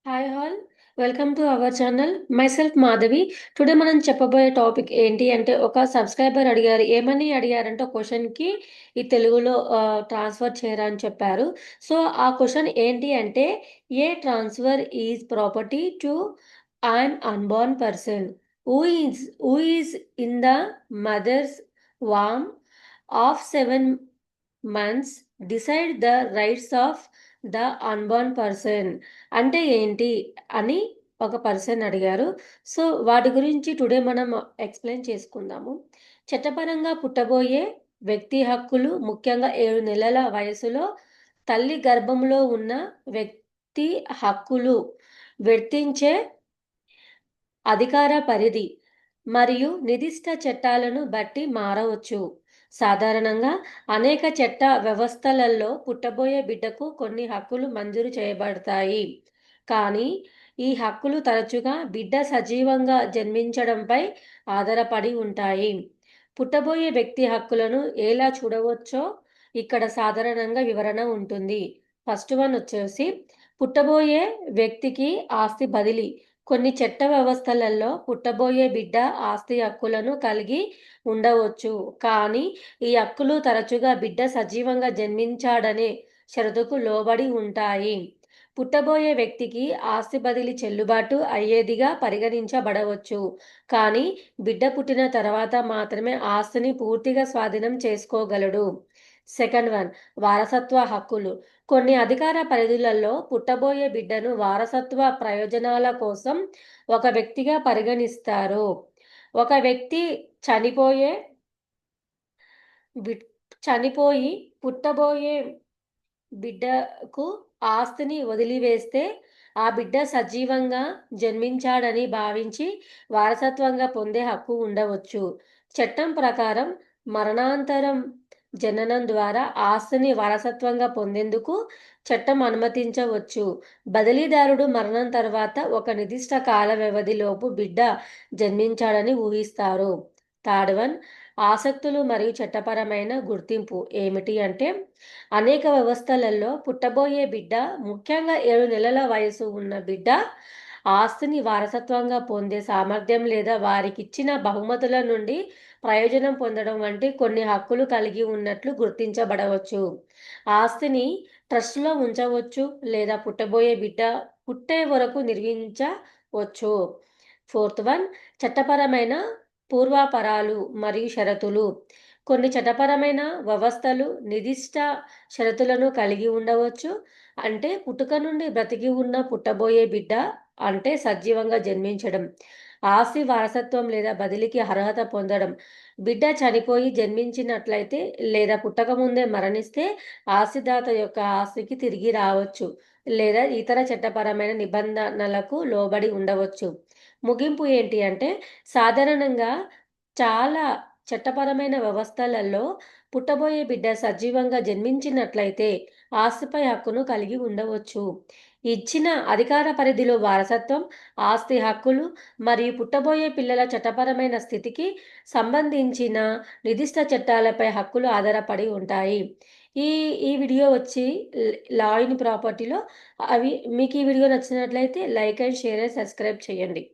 Hi all, welcome to our channel. Myself Madhavi. Today మనం చెప్పబోయే topic ఏంటి అంటే, ఒక సబ్స్క్రైబర్ అడిగారు. ఏమని అడిగారంటే, క్వశ్చన్కి ఈ తెలుగులో ట్రాన్స్ఫర్ చేయరా అని చెప్పారు. సో ఆ క్వశ్చన్ ఏంటి అంటే, a transfer is property to an unborn person who is in the mother's womb of 7 months decide the rights of the unborn person. అంటే ఏంటి అని ఒక పర్సన్ అడిగారు. సో వాటి గురించి టుడే మనం ఎక్స్ప్లెయిన్ చేసుకుందాము. చట్టపరంగా పుట్టబోయే వ్యక్తి హక్కులు ముఖ్యంగా 7 నెలల వయసులో తల్లి గర్భంలో ఉన్న వ్యక్తి హక్కులు వర్తించే అధికార పరిధి మరియు నిర్దిష్ట చట్టాలను బట్టి మారవచ్చు. సాధారణంగా అనేక చట్ట వ్యవస్థలలో పుట్టబోయే బిడ్డకు కొన్ని హక్కులు మంజూరు చేయబడతాయి, కానీ ఈ హక్కులు తరచుగా బిడ్డ సజీవంగా జన్మించడంపై ఆధారపడి ఉంటాయి. పుట్టబోయే వ్యక్తి హక్కులను ఎలా చూడవచ్చో ఇక్కడ సాధారణంగా వివరణ ఉంటుంది. ఫస్ట్ వన్ వచ్చేసి పుట్టబోయే వ్యక్తికి ఆస్తి బదిలీ. కొన్ని చట్ట వ్యవస్థలలో పుట్టబోయే బిడ్డ ఆస్తి హక్కులను కలిగి ఉండవచ్చు, కానీ ఈ హక్కులు తరచుగా బిడ్డ సజీవంగా జన్మించాడనే షరతుకు లోబడి ఉంటాయి. పుట్టబోయే వ్యక్తికి ఆస్తి బదిలీ చెల్లుబాటు అయ్యేదిగా పరిగణించబడవచ్చు, కానీ బిడ్డ పుట్టిన తర్వాత మాత్రమే ఆస్తిని పూర్తిగా స్వాధీనం చేసుకోగలడు. సెకండ్ వన్, వారసత్వ హక్కులు. కొన్ని అధికార పరిధులలో పుట్టబోయే బిడ్డను వారసత్వ ప్రయోజనాల కోసం ఒక వ్యక్తిగా పరిగణిస్తారు. ఒక వ్యక్తి చనిపోయే బిడ్ చనిపోయి పుట్టబోయే బిడ్డకు ఆస్తిని వదిలివేస్తే ఆ బిడ్డ సజీవంగా జన్మించాడని భావించి వారసత్వంగా పొందే హక్కు ఉండవచ్చు. చట్టం ప్రకారం మరణాంతరం జననం ద్వారా ఆస్తిని వారసత్వంగా పొందేందుకు చట్టం అనుమతించవచ్చు. బదిలీదారుడు మరణం తర్వాత ఒక నిర్దిష్ట కాల వ్యవధిలోపు బిడ్డ జన్మించాడని ఊహిస్తారు. థర్డ్ వన్, ఆసక్తులు మరియు చట్టపరమైన గుర్తింపు ఏమిటి అంటే, అనేక వ్యవస్థలలో పుట్టబోయే బిడ్డ, ముఖ్యంగా 7 నెలల వయసు ఉన్న బిడ్డ ఆస్తిని వారసత్వంగా పొందే సామర్థ్యం లేదా వారికిచ్చిన బహుమతుల నుండి ప్రయోజనం పొందడం వంటి కొన్ని హక్కులు కలిగి ఉన్నట్లు గుర్తించబడవచ్చు. ఆస్తిని ట్రస్టులో ఉంచవచ్చు లేదా పుట్టబోయే బిడ్డ పుట్టే వరకు నిర్వహించవచ్చు. ఫోర్త్ వన్, చట్టపరమైన పూర్వాపరాలు మరియు షరతులు. కొన్ని చట్టపరమైన వ్యవస్థలు నిర్దిష్ట షరతులను కలిగి ఉండవచ్చు. అంటే పుట్టుక నుండి బ్రతికి ఉన్న పుట్టబోయే బిడ్డ అంటే సజీవంగా జన్మించడం, ఆస్తి వారసత్వం లేదా బదిలీకి అర్హత పొందడం, బిడ్డ చనిపోయి జన్మించినట్లయితే లేదా పుట్టకముందే మరణిస్తే ఆస్తిదాత యొక్క ఆస్తికి తిరిగి రావచ్చు లేదా ఇతర చట్టపరమైన నిబంధనలకు లోబడి ఉండవచ్చు. ముగింపు ఏంటి అంటే, సాధారణంగా చాలా చట్టపరమైన వ్యవస్థలలో పుట్టబోయే బిడ్డ సజీవంగా జన్మించినట్లయితే ఆస్తిపై హక్కును కలిగి ఉండవచ్చు. ఇచ్చిన అధికార పరిధిలో వారసత్వం, ఆస్తి హక్కులు మరియు పుట్టబోయే పిల్లల చట్టపరమైన స్థితికి సంబంధించిన నిర్దిష్ట చట్టాలపై హక్కులు ఆధారపడి ఉంటాయి. ఈ ఈ వీడియో వచ్చి లా ఇన్ ప్రాపర్టీలో అవి మీకు ఈ వీడియో నచ్చినట్లయితే like and share and subscribe చేయండి.